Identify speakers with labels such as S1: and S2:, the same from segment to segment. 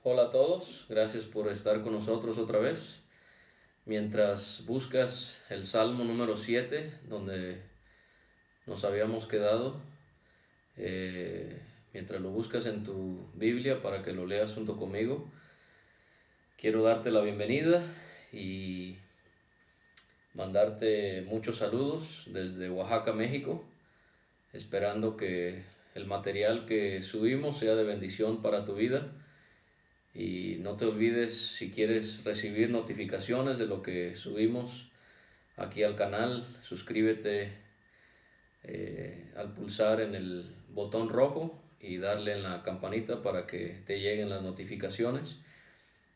S1: Hola a todos, gracias por estar con nosotros otra vez. Mientras buscas el Salmo número 7, donde nos habíamos quedado, mientras lo buscas en tu Biblia para que lo leas junto conmigo, quiero darte la bienvenida y mandarte muchos saludos desde Oaxaca, México, esperando que el material que subimos sea de bendición para tu vida. Y no te olvides, si quieres recibir notificaciones de lo que subimos aquí al canal, suscríbete al pulsar en el botón rojo y darle en la campanita para que te lleguen las notificaciones.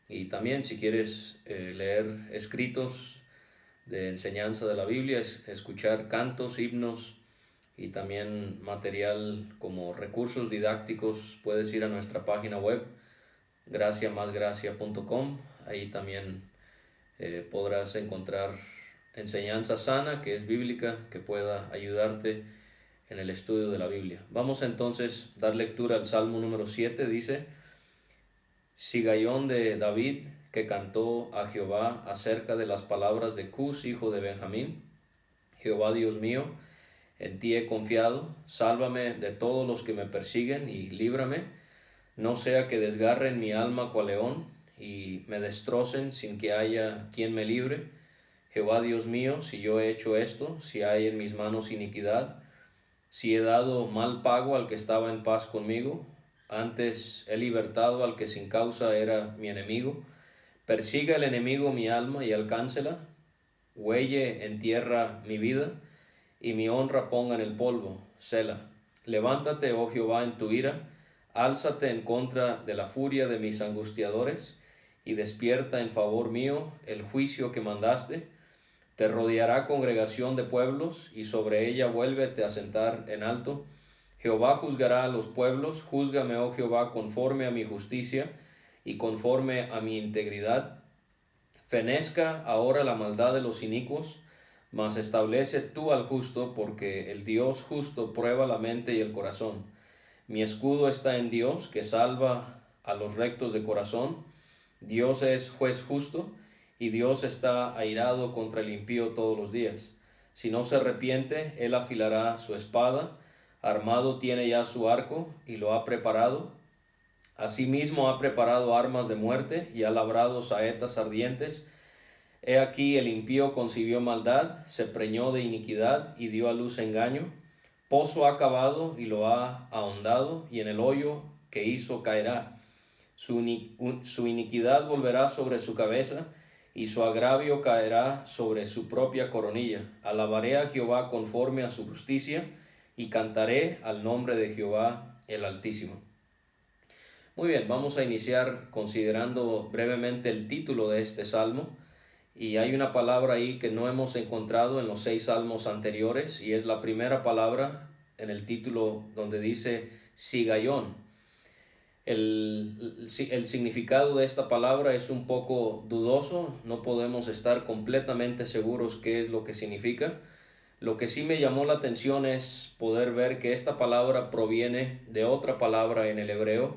S1: Y también si quieres leer escritos de enseñanza de la Biblia, escuchar cantos, himnos y también material como recursos didácticos, puedes ir a nuestra página web graciamasgracia.com. Ahí también podrás encontrar enseñanza sana que es bíblica, que pueda ayudarte en el estudio de la Biblia. Vamos entonces a dar lectura al Salmo número 7. Dice: Sigayón de David, que cantó a Jehová acerca de las palabras de Cus, hijo de Benjamín. Jehová Dios mío, en ti he confiado, sálvame de todos los que me persiguen y líbrame. No sea que desgarren mi alma cual león y me destrocen sin que haya quien me libre. Jehová Dios mío, si yo he hecho esto, si hay en mis manos iniquidad, si he dado mal pago al que estaba en paz conmigo, antes he libertado al que sin causa era mi enemigo, persiga el enemigo mi alma y alcáncela, huelle en tierra mi vida y mi honra ponga en el polvo. Sela. Levántate, oh Jehová, en tu ira, álzate en contra de la furia de mis angustiadores, y despierta en favor mío el juicio que mandaste. Te rodeará congregación de pueblos, y sobre ella vuélvete a sentar en alto. Jehová juzgará a los pueblos, júzgame, oh Jehová, conforme a mi justicia y conforme a mi integridad. Fenezca ahora la maldad de los inicuos, mas establece tú al justo, porque el Dios justo prueba la mente y el corazón. Mi escudo está en Dios, que salva a los rectos de corazón. Dios es juez justo, y Dios está airado contra el impío todos los días. Si no se arrepiente, él afilará su espada, armado tiene ya su arco, y lo ha preparado. Asimismo ha preparado armas de muerte, y ha labrado saetas ardientes. He aquí el impío concibió maldad, se preñó de iniquidad, y dio a luz engaño. Pozo ha cavado y lo ha ahondado, y en el hoyo que hizo caerá. Su iniquidad volverá sobre su cabeza, y su agravio caerá sobre su propia coronilla. Alabaré a Jehová conforme a su justicia, y cantaré al nombre de Jehová el Altísimo. Muy bien, vamos a iniciar considerando brevemente el título de este salmo. Y hay una palabra ahí que no hemos encontrado en los 6 salmos anteriores, y es la primera palabra en el título donde dice sigayón. El significado de esta palabra es un poco dudoso, no podemos estar completamente seguros qué es lo que significa. Lo que sí me llamó la atención es poder ver que esta palabra proviene de otra palabra en el hebreo,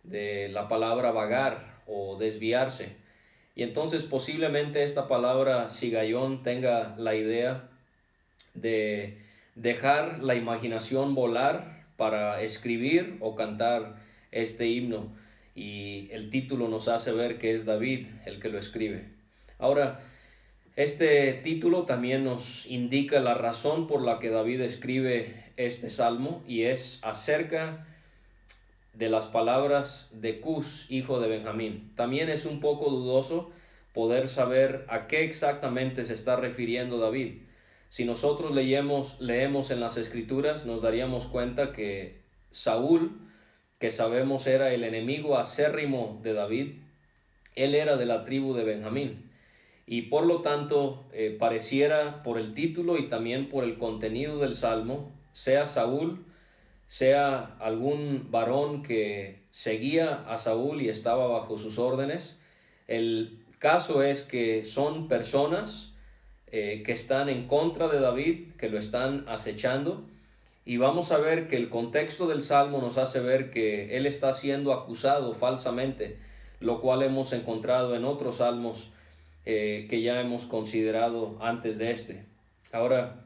S1: de la palabra vagar o desviarse. Y entonces posiblemente esta palabra sigayón tenga la idea de dejar la imaginación volar para escribir o cantar este himno. Y el título nos hace ver que es David el que lo escribe. Ahora, este título también nos indica la razón por la que David escribe este salmo, y es acerca de las palabras de Cus, hijo de Benjamín. También es un poco dudoso poder saber a qué exactamente se está refiriendo David. Si nosotros leemos en las escrituras, nos daríamos cuenta que Saúl, que sabemos era el enemigo acérrimo de David, él era de la tribu de Benjamín. Y por lo tanto, pareciera por el título y también por el contenido del salmo, sea Saúl, sea algún varón que seguía a Saúl y estaba bajo sus órdenes, el caso es que son personas que están en contra de David, que lo están acechando, y vamos a ver que el contexto del salmo nos hace ver que él está siendo acusado falsamente lo cual hemos encontrado en otros salmos que ya hemos considerado antes de este. Ahora,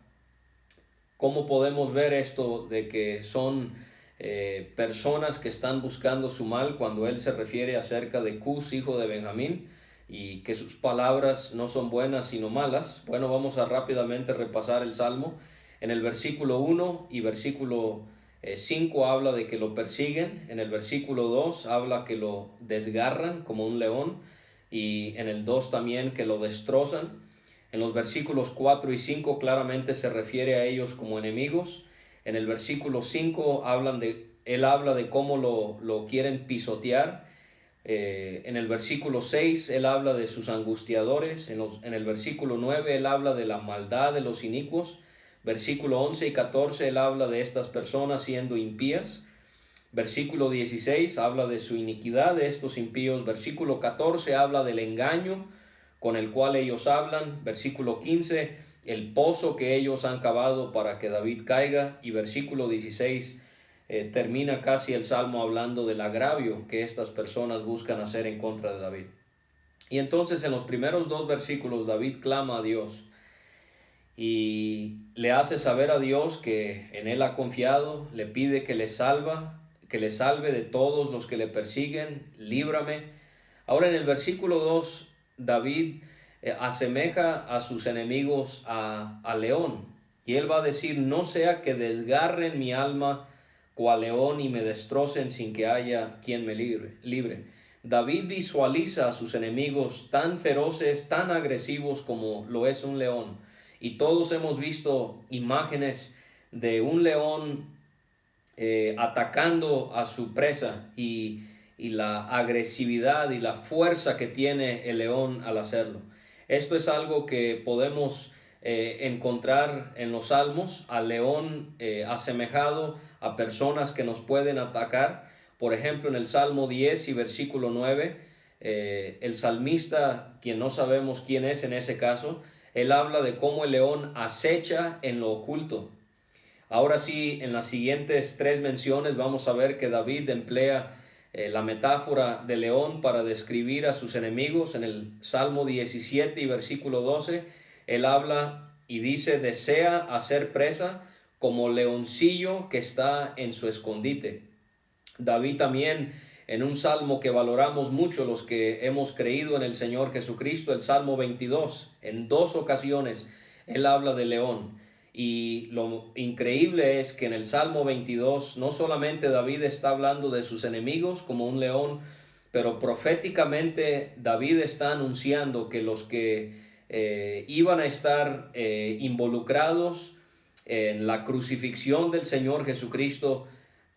S1: ¿cómo podemos ver esto de que son personas que están buscando su mal cuando él se refiere acerca de Cus, hijo de Benjamín, y que sus palabras no son buenas sino malas? Bueno, vamos a rápidamente repasar el Salmo. En el versículo 1 y versículo 5 habla de que lo persiguen. En el versículo 2 habla que lo desgarran como un león, y en el 2 también que lo destrozan. En los versículos 4 y 5 claramente se refiere a ellos como enemigos. En el versículo 5 él habla de cómo lo quieren pisotear. En el versículo 6 él habla de sus angustiadores. En el versículo 9 él habla de la maldad de los inicuos. Versículo 11 y 14 él habla de estas personas siendo impías. Versículo 16 habla de su iniquidad de estos impíos. Versículo 14 habla del engaño con el cual ellos hablan. Versículo 15, el pozo que ellos han cavado para que David caiga. Y versículo 16 termina casi el salmo hablando del agravio que estas personas buscan hacer en contra de David. Y entonces en los primeros dos versículos David clama a Dios y le hace saber a Dios que en él ha confiado, le pide que le salve de todos los que le persiguen, líbrame. Ahora en el versículo 2 David asemeja a sus enemigos a león, y él va a decir: no sea que desgarren mi alma cual león y me destrocen sin que haya quien me libre. David visualiza a sus enemigos tan feroces, tan agresivos como lo es un león, y todos hemos visto imágenes de un león atacando a su presa, y la agresividad y la fuerza que tiene el león al hacerlo. Esto es algo que podemos encontrar en los salmos, al león asemejado a personas que nos pueden atacar. Por ejemplo, en el Salmo 10 y versículo 9, el salmista, quien no sabemos quién es en ese caso, él habla de cómo el león acecha en lo oculto. Ahora sí, en las siguientes tres menciones vamos a ver que David emplea la metáfora del león para describir a sus enemigos. En el Salmo 17 y versículo 12, él habla y dice: desea hacer presa como leoncillo que está en su escondite. David también, en un salmo que valoramos mucho los que hemos creído en el Señor Jesucristo, el Salmo 22, en dos ocasiones él habla de león. Y lo increíble es que en el Salmo 22 no solamente David está hablando de sus enemigos como un león, pero proféticamente David está anunciando que los que iban a estar involucrados en la crucifixión del Señor Jesucristo,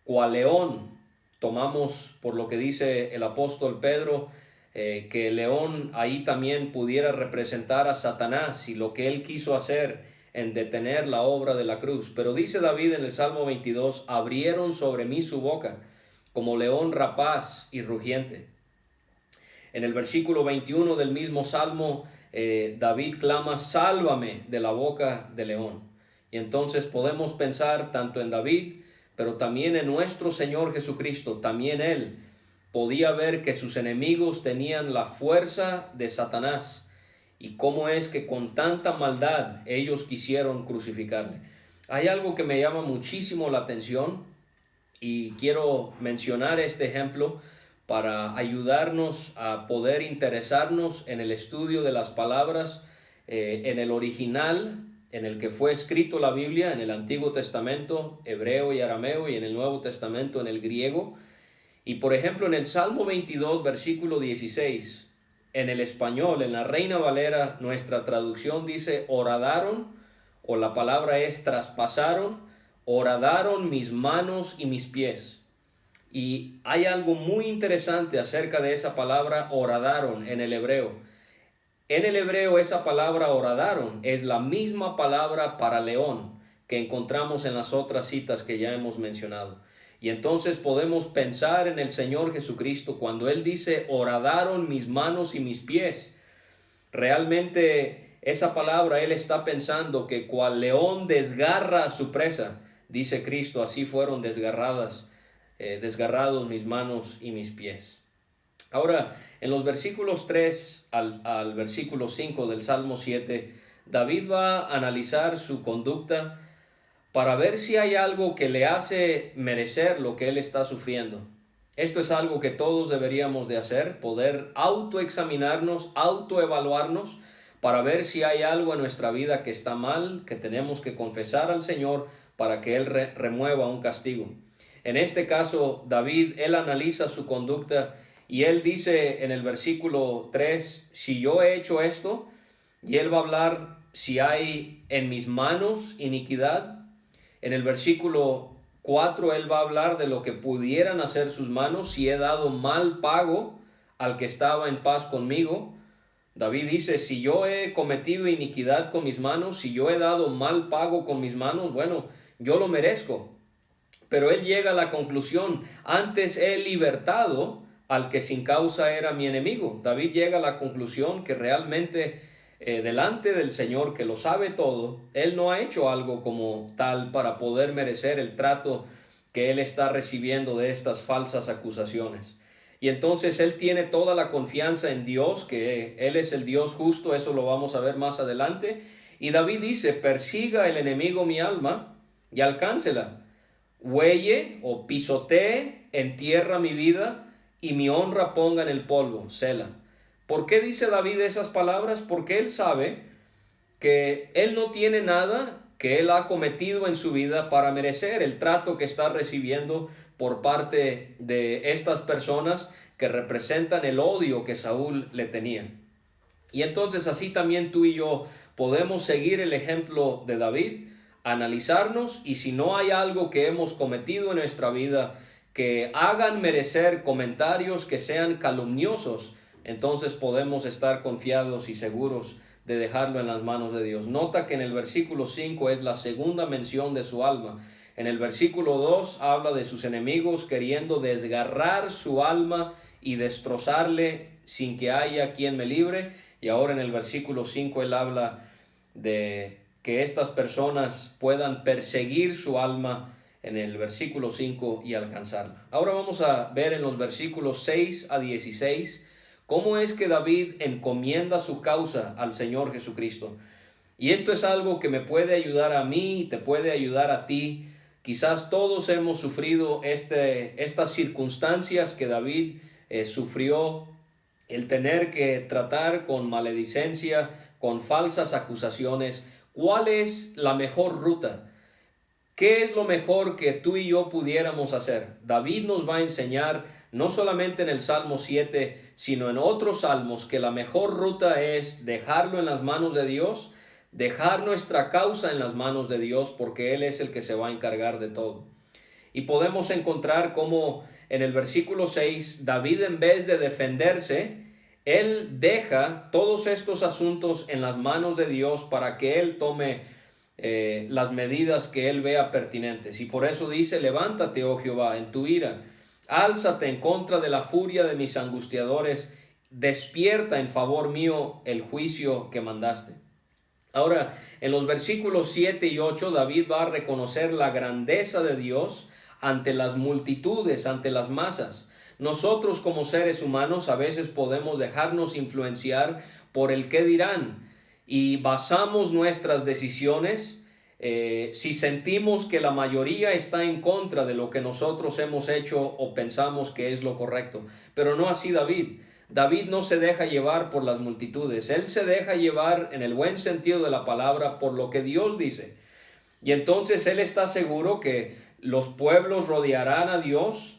S1: cual león, tomamos por lo que dice el apóstol Pedro, que el león ahí también pudiera representar a Satanás y lo que él quiso hacer en detener la obra de la cruz. Pero dice David en el Salmo 22, abrieron sobre mí su boca, como león rapaz y rugiente. En el versículo 21 del mismo Salmo, David clama, sálvame de la boca del león. Y entonces podemos pensar tanto en David, pero también en nuestro Señor Jesucristo. También él podía ver que sus enemigos tenían la fuerza de Satanás, y cómo es que con tanta maldad ellos quisieron crucificarle. Hay algo que me llama muchísimo la atención y quiero mencionar este ejemplo para ayudarnos a poder interesarnos en el estudio de las palabras en el original en el que fue escrito la Biblia, en el Antiguo Testamento, hebreo y arameo, y en el Nuevo Testamento, en el griego. Y por ejemplo, en el Salmo 22, versículo 16, en el español, en la Reina Valera, nuestra traducción dice: horadaron, o la palabra es traspasaron, horadaron mis manos y mis pies. Y hay algo muy interesante acerca de esa palabra horadaron en el hebreo. En el hebreo esa palabra horadaron es la misma palabra para león que encontramos en las otras citas que ya hemos mencionado. Y entonces podemos pensar en el Señor Jesucristo cuando Él dice horadaron mis manos y mis pies. Realmente esa palabra Él está pensando que cual león desgarra a su presa, dice Cristo, así fueron desgarrados mis manos y mis pies. Ahora, en los versículos 3 al versículo 5 del Salmo 7, David va a analizar su conducta para ver si hay algo que le hace merecer lo que él está sufriendo. Esto es algo que todos deberíamos de hacer, poder autoexaminarnos, autoevaluarnos, para ver si hay algo en nuestra vida que está mal, que tenemos que confesar al Señor para que Él remueva un castigo. En este caso, David, él analiza su conducta y él dice en el versículo 3, si yo he hecho esto, y él va a hablar si hay en mis manos iniquidad. En el versículo 4 él va a hablar de lo que pudieran hacer sus manos, si he dado mal pago al que estaba en paz conmigo. David dice, si yo he cometido iniquidad con mis manos, si yo he dado mal pago con mis manos, bueno, yo lo merezco. Pero él llega a la conclusión, antes he libertado al que sin causa era mi enemigo. David llega a la conclusión que realmente delante del Señor, que lo sabe todo, él no ha hecho algo como tal para poder merecer el trato que él está recibiendo de estas falsas acusaciones. Y entonces él tiene toda la confianza en Dios, que él es el Dios justo, eso lo vamos a ver más adelante. Y David dice, persiga el enemigo mi alma y alcáncela. Huelle o pisotee en tierra mi vida y mi honra ponga en el polvo. Sela. ¿Por qué dice David esas palabras? Porque él sabe que él no tiene nada que él ha cometido en su vida para merecer el trato que está recibiendo por parte de estas personas que representan el odio que Saúl le tenía. Y entonces así también tú y yo podemos seguir el ejemplo de David, analizarnos, y si no hay algo que hemos cometido en nuestra vida que hagan merecer comentarios que sean calumniosos, entonces podemos estar confiados y seguros de dejarlo en las manos de Dios. Nota que en el versículo 5 es la segunda mención de su alma. En el versículo 2 habla de sus enemigos queriendo desgarrar su alma y destrozarle sin que haya quien me libre. Y ahora en el versículo 5 él habla de que estas personas puedan perseguir su alma en el versículo 5 y alcanzarla. Ahora vamos a ver en los versículos 6 a 16 cómo es que David encomienda su causa al Señor Jesucristo. Y esto es algo que me puede ayudar a mí y te puede ayudar a ti. Quizás todos hemos sufrido estas circunstancias que David sufrió, el tener que tratar con maledicencia, con falsas acusaciones. ¿Cuál es la mejor ruta? ¿Qué es lo mejor que tú y yo pudiéramos hacer? David nos va a enseñar, no solamente en el Salmo 7, sino en otros salmos, que la mejor ruta es dejarlo en las manos de Dios, dejar nuestra causa en las manos de Dios, porque Él es el que se va a encargar de todo. Y podemos encontrar cómo en el versículo 6, David, en vez de defenderse, él deja todos estos asuntos en las manos de Dios para que Él tome las medidas que él vea pertinentes. Y por eso dice, levántate, oh Jehová, en tu ira, álzate en contra de la furia de mis angustiadores, despierta en favor mío el juicio que mandaste. Ahora, en los versículos 7 y 8, David va a reconocer la grandeza de Dios ante las multitudes, ante las masas. Nosotros como seres humanos a veces podemos dejarnos influenciar por el qué dirán, y basamos nuestras decisiones si sentimos que la mayoría está en contra de lo que nosotros hemos hecho o pensamos que es lo correcto. Pero no así David. David no se deja llevar por las multitudes. Él se deja llevar, en el buen sentido de la palabra, por lo que Dios dice. Y entonces él está seguro que los pueblos rodearán a Dios.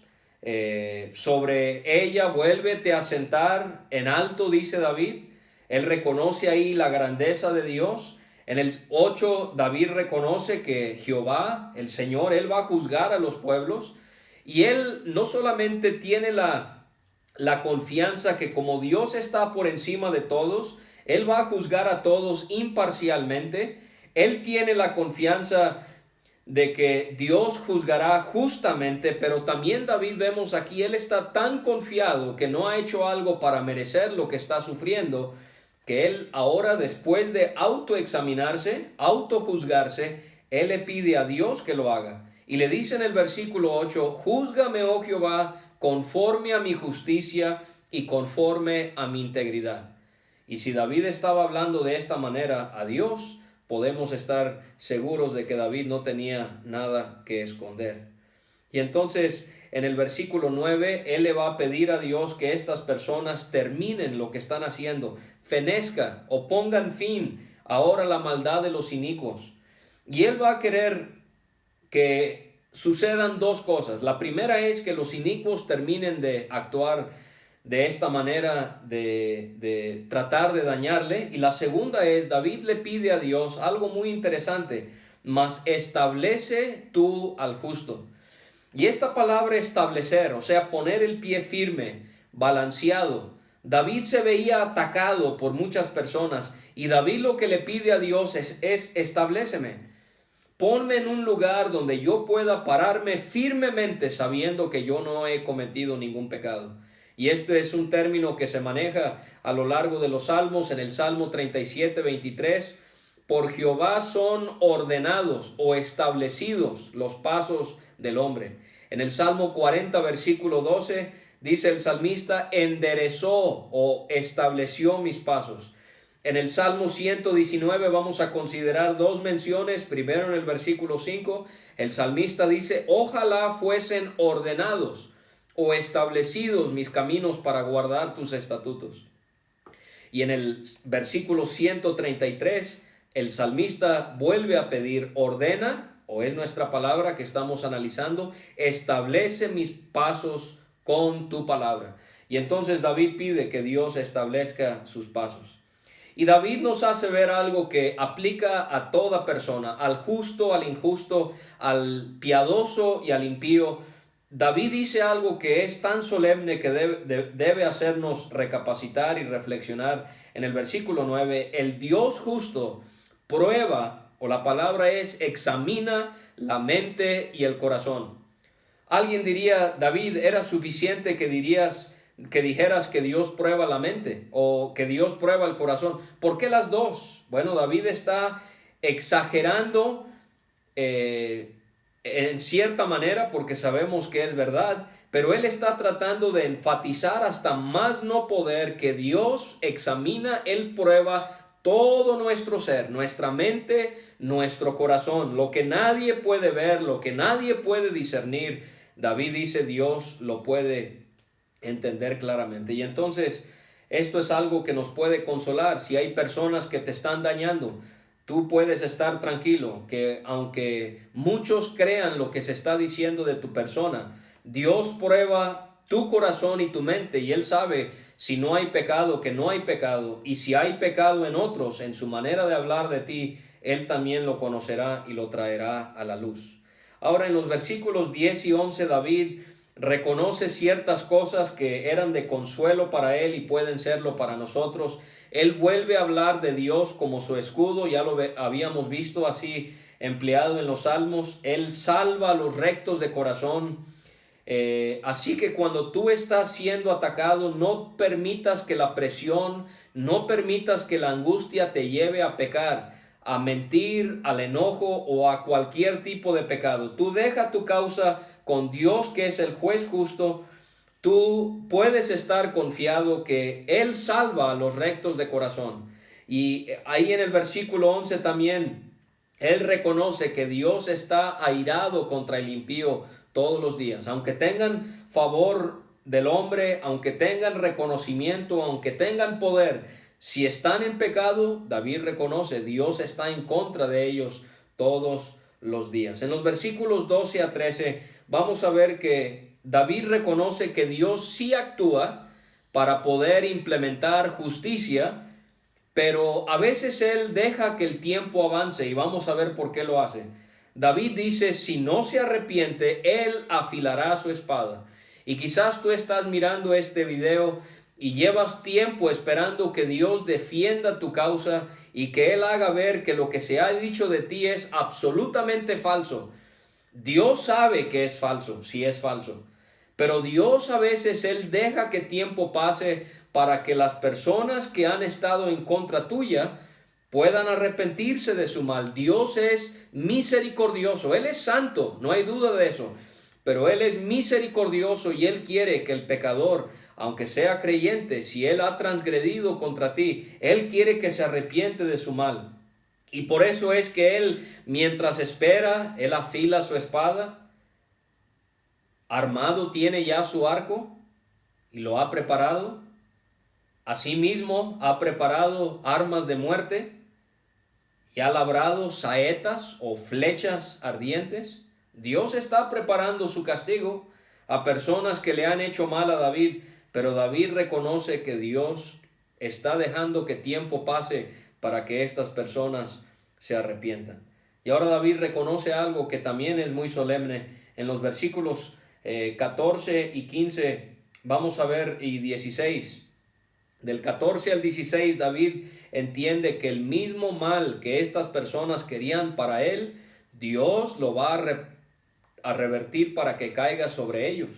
S1: Sobre ella vuélvete a sentar en alto, dice David. Él reconoce ahí la grandeza de Dios. En el 8, David reconoce que Jehová, el Señor, Él va a juzgar a los pueblos. Y Él no solamente tiene la confianza que como Dios está por encima de todos, Él va a juzgar a todos imparcialmente. Él tiene la confianza de que Dios juzgará justamente, pero también David vemos aquí, él está tan confiado que no ha hecho algo para merecer lo que está sufriendo, que él ahora, después de autoexaminarse, autojuzgarse, él le pide a Dios que lo haga. Y le dice en el versículo 8, júzgame, oh Jehová, conforme a mi justicia y conforme a mi integridad. Y si David estaba hablando de esta manera a Dios, podemos estar seguros de que David no tenía nada que esconder. Y entonces, en el versículo 9, él le va a pedir a Dios que estas personas terminen lo que están haciendo, fenezca o pongan fin ahora a la maldad de los inicuos. Y él va a querer que sucedan dos cosas. La primera es que los inicuos terminen de actuar de esta manera, de tratar de dañarle. Y la segunda es, David le pide a Dios algo muy interesante: mas establece tú al justo. Y esta palabra establecer, o sea, poner el pie firme, balanceado. David se veía atacado por muchas personas y David lo que le pide a Dios es establéceme. Ponme en un lugar donde yo pueda pararme firmemente sabiendo que yo no he cometido ningún pecado. Y este es un término que se maneja a lo largo de los salmos. En el Salmo 37, 23, por Jehová son ordenados o establecidos los pasos del hombre. En el Salmo 40, versículo 12, dice el salmista, enderezó o estableció mis pasos. En el Salmo 119 vamos a considerar dos menciones. Primero, en el versículo 5, el salmista dice, ojalá fuesen ordenados o establecidos mis caminos para guardar tus estatutos. Y en el versículo 133, el salmista vuelve a pedir, ordena, o es nuestra palabra que estamos analizando, establece mis pasos con tu palabra. Y entonces David pide que Dios establezca sus pasos. Y David nos hace ver algo que aplica a toda persona, al justo, al injusto, al piadoso y al impío. David dice algo que es tan solemne que debe hacernos recapacitar y reflexionar. En el versículo 9, el Dios justo prueba, o la palabra es examina la mente y el corazón. Alguien diría, David, era suficiente que dijeras que Dios prueba la mente o que Dios prueba el corazón. ¿Por qué las dos? Bueno, David está exagerando en cierta manera porque sabemos que es verdad, pero él está tratando de enfatizar hasta más no poder que Dios examina, él prueba todo nuestro ser, nuestra mente, nuestro corazón, lo que nadie puede ver, lo que nadie puede discernir. David dice Dios lo puede entender claramente. Y entonces esto es algo que nos puede consolar. Si hay personas que te están dañando, tú puedes estar tranquilo que aunque muchos crean lo que se está diciendo de tu persona, Dios prueba tu corazón y tu mente y Él sabe si no hay pecado, que no hay pecado, y si hay pecado en otros, en su manera de hablar de ti, Él también lo conocerá y lo traerá a la luz. Ahora en los versículos 10 y 11 David reconoce ciertas cosas que eran de consuelo para él y pueden serlo para nosotros. Él vuelve a hablar de Dios como su escudo, ya lo habíamos visto así empleado en los salmos. Él salva a los rectos de corazón. Así que cuando tú estás siendo atacado, no permitas que la presión, no permitas que la angustia te lleve a pecar, a mentir, al enojo o a cualquier tipo de pecado. Tú deja tu causa con Dios, que es el juez justo. Tú puedes estar confiado que Él salva a los rectos de corazón. Y ahí en el versículo 11 también, Él reconoce que Dios está airado contra el impío todos los días. Aunque tengan favor del hombre, aunque tengan reconocimiento, aunque tengan poder, si están en pecado, David reconoce, Dios está en contra de ellos todos los días. En los versículos 12 a 13 vamos a ver que David reconoce que Dios sí actúa para poder implementar justicia, pero a veces Él deja que el tiempo avance y vamos a ver por qué lo hace. David dice, si no se arrepiente, Él afilará su espada. Y quizás tú estás mirando este video y llevas tiempo esperando que Dios defienda tu causa y que Él haga ver que lo que se ha dicho de ti es absolutamente falso. Dios sabe que es falso, si es falso. Pero Dios a veces Él deja que tiempo pase para que las personas que han estado en contra tuya puedan arrepentirse de su mal. Dios es misericordioso, Él es santo, no hay duda de eso. Pero Él es misericordioso y Él quiere que el pecador aunque sea creyente, si él ha transgredido contra ti, él quiere que se arrepiente de su mal. Y por eso es que él, mientras espera, él afila su espada, armado tiene ya su arco y lo ha preparado. Asimismo ha preparado armas de muerte y ha labrado saetas o flechas ardientes. Dios está preparando su castigo a personas que le han hecho mal a David, pero David reconoce que Dios está dejando que tiempo pase para que estas personas se arrepientan. Y ahora David reconoce algo que también es muy solemne. En los versículos 14 y 15, vamos a ver, y 16. Del 14 al 16, David entiende que el mismo mal que estas personas querían para él, Dios lo va a revertir para que caiga sobre ellos.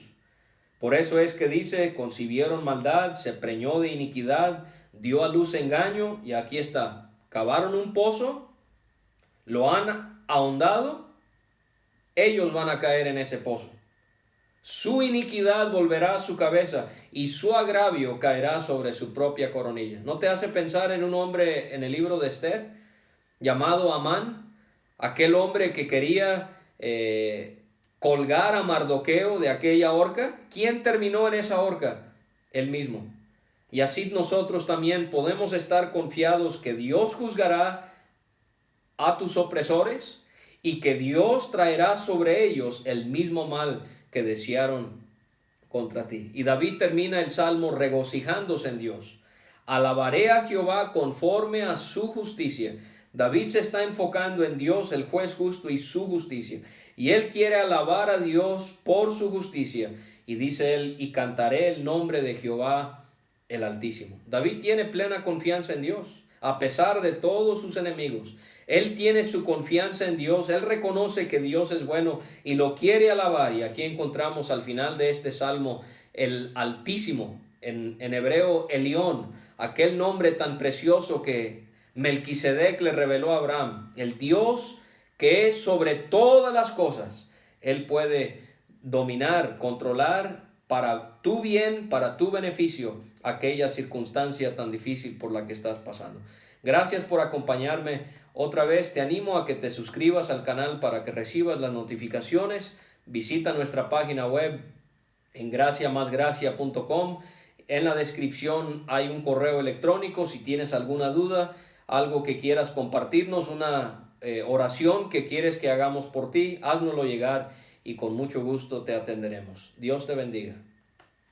S1: Por eso es que dice, concibieron maldad, se preñó de iniquidad, dio a luz engaño, y aquí está, cavaron un pozo, lo han ahondado, ellos van a caer en ese pozo. Su iniquidad volverá a su cabeza y su agravio caerá sobre su propia coronilla. ¿No te hace pensar en un hombre en el libro de Esther llamado Amán? Aquel hombre que quería colgar a Mardoqueo de aquella horca. ¿Quién terminó en esa horca? Él mismo. Y así nosotros también podemos estar confiados que Dios juzgará a tus opresores y que Dios traerá sobre ellos el mismo mal que desearon contra ti. Y David termina el salmo regocijándose en Dios. Alabaré a Jehová conforme a su justicia. David se está enfocando en Dios, el juez justo, y su justicia. Y él quiere alabar a Dios por su justicia. Y dice él, y cantaré el nombre de Jehová el Altísimo. David tiene plena confianza en Dios, a pesar de todos sus enemigos. Él tiene su confianza en Dios, él reconoce que Dios es bueno y lo quiere alabar. Y aquí encontramos al final de este salmo el Altísimo, en hebreo Elión, aquel nombre tan precioso que Melquisedec le reveló a Abraham, el Dios que es sobre todas las cosas. Él puede dominar, controlar para tu bien, para tu beneficio, aquella circunstancia tan difícil por la que estás pasando. Gracias por acompañarme. Otra vez te animo a que te suscribas al canal para que recibas las notificaciones. Visita nuestra página web en graciamasgracia.com. En la descripción hay un correo electrónico. Si tienes alguna duda, algo que quieras compartirnos, una oración que quieres que hagamos por ti, háznoslo llegar y con mucho gusto te atenderemos. Dios te bendiga.